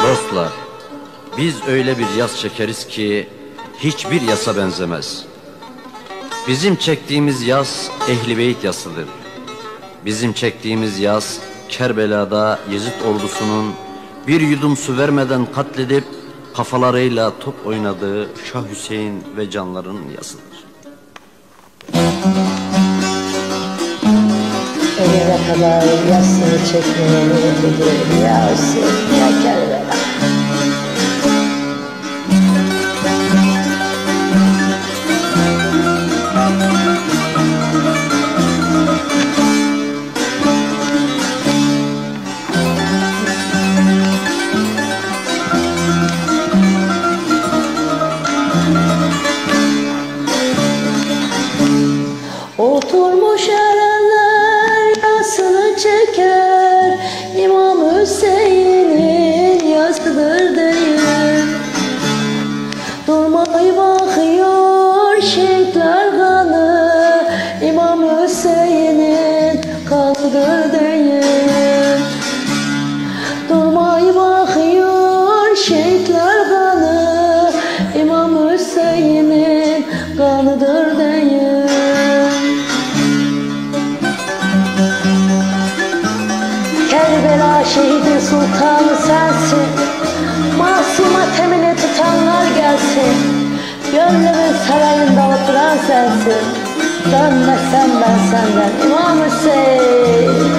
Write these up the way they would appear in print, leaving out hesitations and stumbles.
Dostlar, biz öyle bir yas çekeriz ki hiçbir yasa benzemez. Bizim çektiğimiz yas Ehl-i Beyt yasıdır. Bizim çektiğimiz yas Kerbela'da Yezid ordusunun bir yudum su vermeden katledip kafalarıyla top oynadığı Şah Hüseyin ve canların yasıdır. Ölene kadar yasını çekmeye niyet ediyorum ya Hüseyin, ya Kerbela. Oturmuş erenler yasını çeker, İmam Hüseyin'in yasıdır değil. Durmay bakıyor şehitler kanı, İmam Hüseyin'in kanıdır değil. Durmay bakıyor şehitler kanı, İmam Hüseyin'in kanıdır değil. Kerbela şehidi sultanı sensin, masum atemini tutanlar gelsin. Gönlümün sarayında oturan sensin, dönmesem ben senden İmam Hüseyin.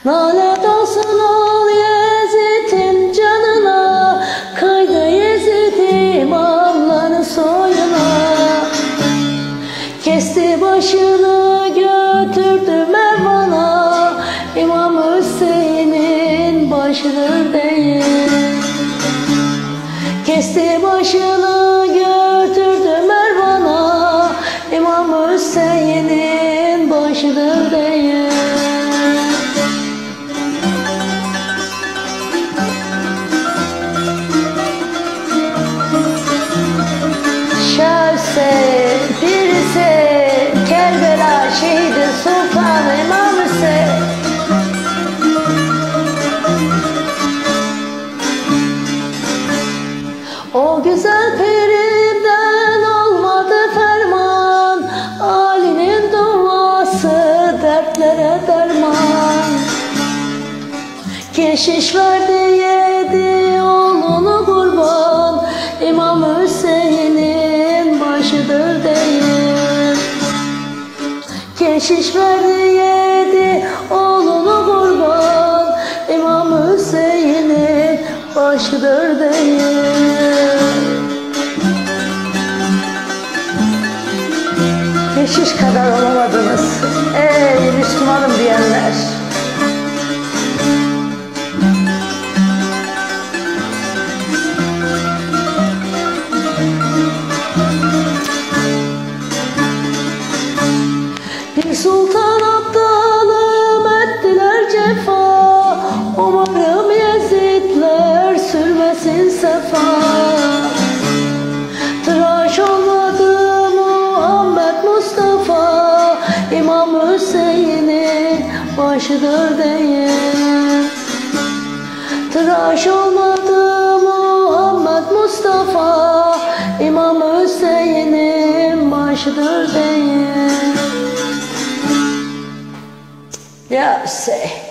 Nalet olsun ol Yezid'in canına, kaydı Yezid imamların soyuna. Kesti başını götürdü Mervan'a, İmam Hüseyin'in başıdır değil. Kesti başını götürdü Mervan'a, İmam Hüseyin'in başıdır değil. Şah Hüseyin, birisi Kerbela şehidi sultanı İmam Hüseyin. O güzel pirimden olmadı ferman, Ali'nin duası dertlere derman. Keşiş verdi yedi oğlunu kurban, İmam Hüseyin'in başıdır değil. Keşiş verdi yedi oğlunu kurban, İmam Hüseyin'in başıdır değil. Keşiş kadar olamadınız ey Müslümanım diyenler. Bir sultan aptalım ettiler cefa, umarım Yezidler sürmesin sefa. Tıraş olmadı Muhammed Mustafa, İmam Hüseyin'in başıdır değil. Tıraş olmadı Muhammed Mustafa, İmam Hüseyin'in başıdır değil. Ya Hüseyin.